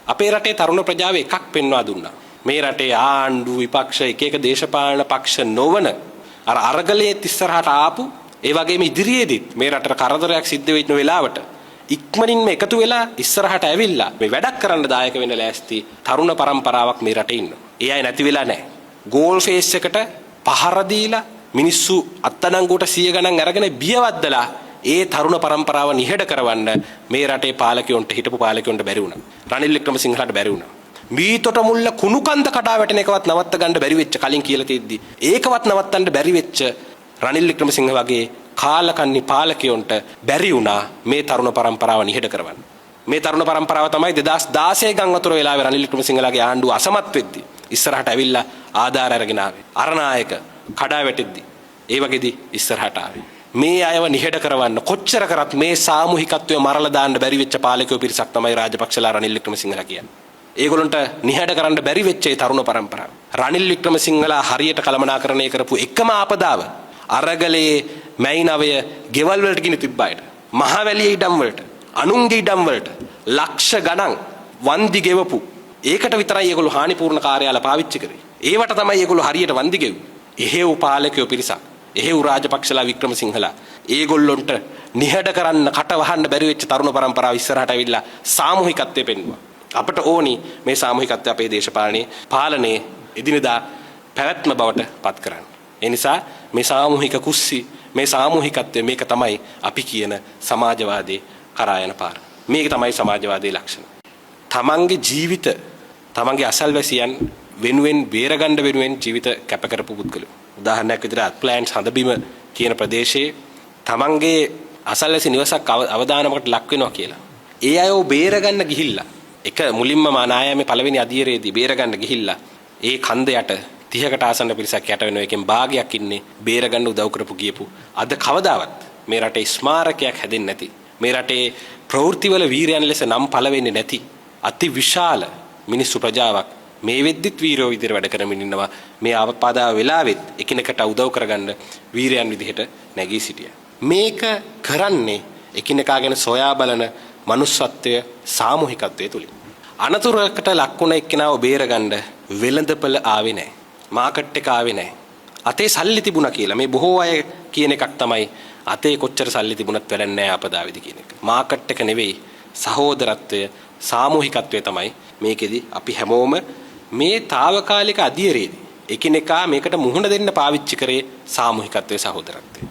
අපේ රටේ තරුණ ප්‍රජාව එකක් පෙන්වා දුන්නා. මේ රටේ ආණ්ඩු විපක්ෂ එක දේශපාලන පක්ෂ නොවන අර අරගලයේ ඉස්සරහට ආපු ඒ වගේම ඉදිරියේදීත් මේ රටට කරදරයක් සිද්ධ වෙච්ච වෙලාවට ඉක්මනින්ම එකතු වෙලා ඉස්සරහට ඇවිල්ලා මේ වැඩක් කරන්න දායක වෙන්න ලෑස්ති තරුණ පරම්පරාවක් මේ රටේ ඉන්නවා. ඒ අය නැති වෙලා නැහැ. ගෝල් ෆේස් එකට පහර දීලා මිනිස්සු අත්අඩංගුවට 100 ගණන් අරගෙන බියවද්දලා ඒ තරුණ පරම්පරාව නිහඬ කරවන්න මේ රටේ පාලකයන්ට හිටපු පාලකයන්ට බැරි වුණා. රනිල් වික්‍රමසිංහලට බැරි වුණා. මීතොට මුල්ල කුණු කන්ද කඩා වැටෙන එකවත් නවත්ත ගන්න බැරි වෙච්ච කලින් කියලා තියෙද්දි ඒකවත් නවත්තන්න බැරි වෙච්ච රනිල් වික්‍රමසිංහ වගේ කාලකන්ණි පාලකයන්ට බැරි වුණා මේ තරුණ පරම්පරාව නිහඬ කරවන්න. මේ තරුණ පරම්පරාව තමයි 2016 ගම් වතුර වෙලාවේ රනිල් වික්‍රමසිංහලාගේ ආණ්ඩුව අසමත් වෙද්දි ඉස්සරහට ඇවිල්ලා ආධාර අරගෙන ආවේ. අරනායක කඩා වැටෙද්දි ඒ වගේදී ඉස්සරහට ආවේ. මේ අයව නිහඬ කරවන්න කොච්චර කරත් මේ සාමූහිකත්වය මරලා දාන්න බැරි වෙච්ච පාලකයෝ පිරිසක් තමයි රාජපක්ෂලා රනිල් වික්‍රමසිංහලා කියන්නේ. ඒගොල්ලන්ට නිහඬ කරන්න බැරි වෙච්ච ඒ තරුණ පරම්පරාව. රනිල් වික්‍රමසිංහලා හරියට කළමනාකරණය කරපු එකම ආපදාව අරගලයේ මැයිනවය ගෙවල් වලට ගිනි තිබ්බායට මහවැලියේ ඉඩම් වලට අනුන්ගේ ඉඩම් වලට ලක්ෂ ගණන් වන්දි ගෙවපු ඒකට විතරයි ඒගොල්ලෝ හානිපූර්ණ කාර්යාල පාවිච්චි කරේ. ඒවට තමයි ඒගොල්ලෝ හරියට වන්දි ගෙව්වේ. එහෙව් පාලකයෝ පිරිසක් එහෙව් රාජපක්ෂලා වික්‍රමසිංහලා ඒගොල්ලොන්ට නිහඬ කරන්න කට වහන්න බැරි වෙච්ච තරුණ පරම්පරාව ඉස්සරහට ඇවිල්ලා සාමූහිකත්වය පෙන්වුවා. අපට ඕනි මේ සාමූහිකත්වය අපේ දේශපාලනයේ පාලනයේ එදිනෙදා පැවැත්ම බවට පත් කරන්න. ඒ නිසා මේ සාමූහික කුස්සි මේ සාමූහිකත්වය මේක තමයි අපි කියන සමාජවාදී කරා යන පාර. මේක තමයි සමාජවාදී ලක්ෂණ. තමන්ගේ ජීවිත තමන්ගේ අසල්වැසියන් වෙනුවෙන් බේරගන්න වෙනුවෙන් ජීවිත කැප කරපු පුද්ගලයෝ. උදාහරණයක් විදිහට අත්ප්ලෑන්ට්ස් හඳබිම කියන ප්‍රදේශයේ තමන්ගේ අසල්වැසි නිවසක් අවදානමකට ලක් වෙනවා කියලා. ඒ අයව බේරගන්න ගිහිල්ලා එක මුලින්ම නායාමේ පළවෙනි අධීරයේදී බේරගන්න ගිහිල්ලා ඒ කන්ද යට 30කට ආසන්න පිරිසක් යට වෙනවා. එකෙන් භාගයක් ඉන්නේ බේරගන්න උදව් කරපු ගියපු. අද කවදාවත් මේ රටේ ස්මාරකයක් හැදෙන්නේ නැති. මේ රටේ ප්‍රවෘත්තිවල වීරයන් ලෙස නම් පළ වෙන්නේ නැති. අති විශාල මිනිස්සු ප්‍රජාවක් මේ වෙද්දිත් වීරයෝ විදිහට වැඩ කරමින් ඉන්නවා. මේ ආපදාව වෙලාවෙත් එකිනෙකට උදව් කරගන්න වීරයන් විදිහට නැගී සිටියා. මේක කරන්නේ එකිනෙකා ගැන සොයා බලන මනුස්සත්වය සාමූහිකත්වයේ තුලින්. අනතුරකට ලක්ුණ එක්කෙනාව බේරගන්න වෙළඳපළ ආවේ නැහැ. මාකට් එක ආවේ නැහැ. අතේ සල්ලි තිබුණා කියලා මේ බොහෝ අය කියන එකක් තමයි අතේ කොච්චර සල්ලි තිබුණත් වැඩක් නැහැ ආපදාවේදී කියන එක. මාකට් එක නෙවෙයි සහෝදරත්වය සාමූහිකත්වය තමයි මේකෙදි අපි හැමෝම මේ తాවකාලික අධීරයේදී එකිනෙකා මේකට මුහුණ දෙන්න පාවිච්චි කරේ සාමූහිකත්වයේ සහෝදරත්වය.